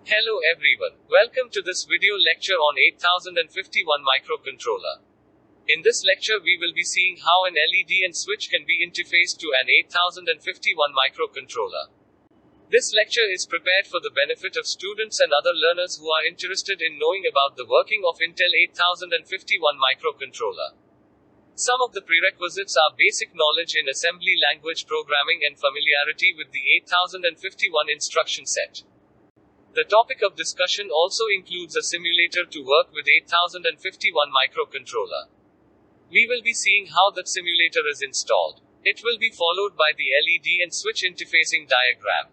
Hello everyone. Welcome to this video lecture on 8051 microcontroller. In this lecture we will be seeing how an LED and switch can be interfaced to an 8051 microcontroller. This lecture is prepared for the benefit of students and other learners who are interested in knowing about the working of Intel 8051 microcontroller. Some of the prerequisites are basic knowledge in assembly language programming and familiarity with the 8051 instruction set. The topic of discussion also includes a simulator to work with 8051 microcontroller. We will be seeing how that simulator is installed. It will be followed by the LED and switch interfacing diagram.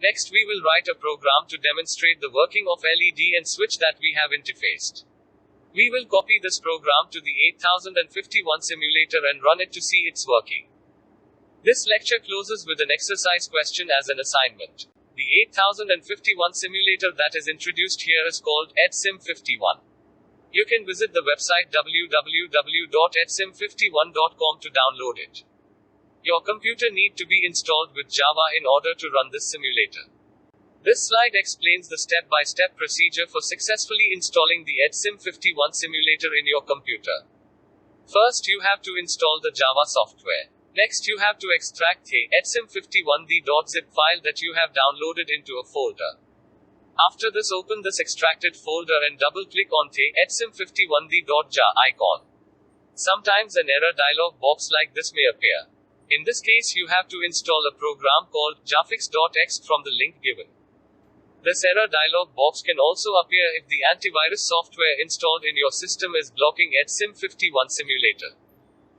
Next we will write a program to demonstrate the working of LED and switch that we have interfaced. We will copy this program to the 8051 simulator and run it to see its working. This lecture closes with an exercise question as an assignment. The 8051 simulator that is introduced here is called EdSim51. You can visit the website www.edsim51.com to download it. Your computer need to be installed with Java in order to run this simulator. This slide explains the step-by-step procedure for successfully installing the EdSim51 simulator in your computer. First you have to install the Java software. Next you have to extract the EdSim51.zip file that you have downloaded into a folder. After this, open this extracted folder and double-click on the EdSim51.jar icon. Sometimes an error dialog box like this may appear. In this case you have to install a program called jafix.x from the link given. This error dialog box can also appear if the antivirus software installed in your system is blocking EdSim51 simulator.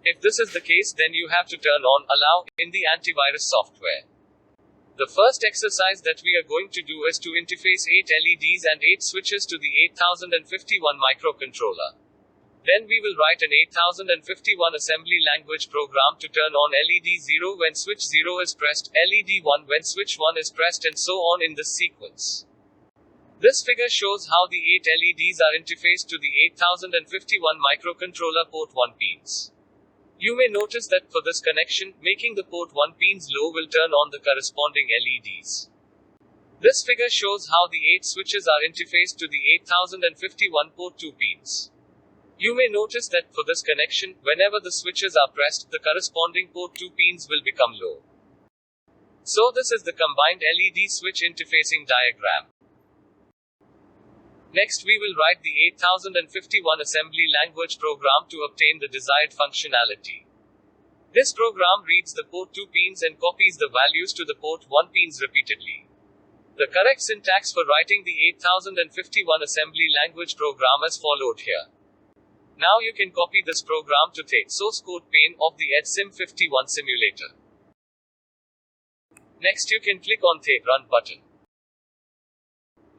If this is the case, then you have to turn on Allow in the antivirus software. The first exercise that we are going to do is to interface 8 LEDs and 8 switches to the 8051 microcontroller. Then we will write an 8051 assembly language program to turn on LED 0 when switch 0 is pressed, LED 1 when switch 1 is pressed, and so on in this sequence. This figure shows how the 8 LEDs are interfaced to the 8051 microcontroller port 1 pins. You may notice that for this connection, making the port 1 pins low will turn on the corresponding LEDs. This figure shows how the 8 switches are interfaced to the 8051 port 2 pins. You may notice that, for this connection, whenever the switches are pressed, the corresponding port 2 pins will become low. So this is the combined LED switch interfacing diagram. Next we will write the 8051 assembly language program to obtain the desired functionality. This program reads the port 2 pins and copies the values to the port 1 pins repeatedly. The correct syntax for writing the 8051 assembly language program is followed here. Now you can copy this program to the source code pane of the EdSim51 simulator. Next you can click on the Run button.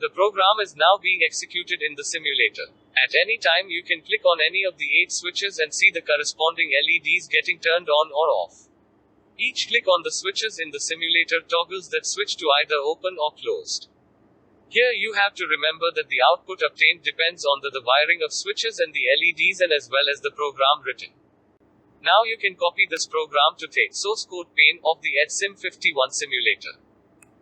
The program is now being executed in the simulator. At any time you can click on any of the 8 switches and see the corresponding LEDs getting turned on or off. Each click on the switches in the simulator toggles that switch to either open or closed. Here you have to remember that the output obtained depends on the wiring of switches and the LEDs and as well as the program written. Now you can copy this program to the source code pane of the EdSim51 simulator.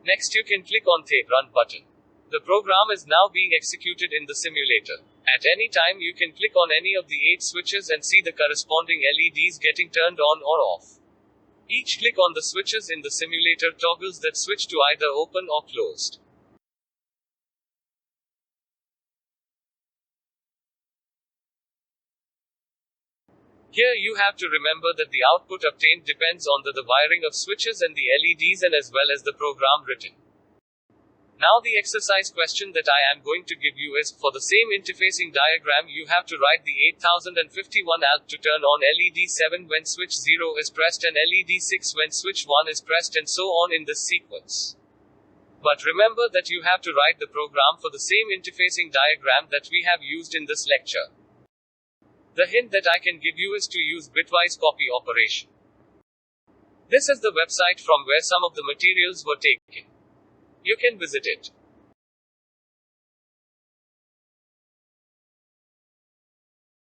Next you can click on the Run button. The program is now being executed in the simulator. At any time you can click on any of the 8 switches and see the corresponding LEDs getting turned on or off. Each click on the switches in the simulator toggles that switch to either open or closed. Here you have to remember that the output obtained depends on the wiring of switches and the LEDs and as well as the program written. Now the exercise question that I am going to give you is, for the same interfacing diagram you have to write the 8051 alt to turn on LED 7 when switch 0 is pressed and LED 6 when switch 1 is pressed and so on in this sequence. But remember that you have to write the program for the same interfacing diagram that we have used in this lecture. The hint that I can give you is to use bitwise copy operation. This is the website from where some of the materials were taken. You can visit it.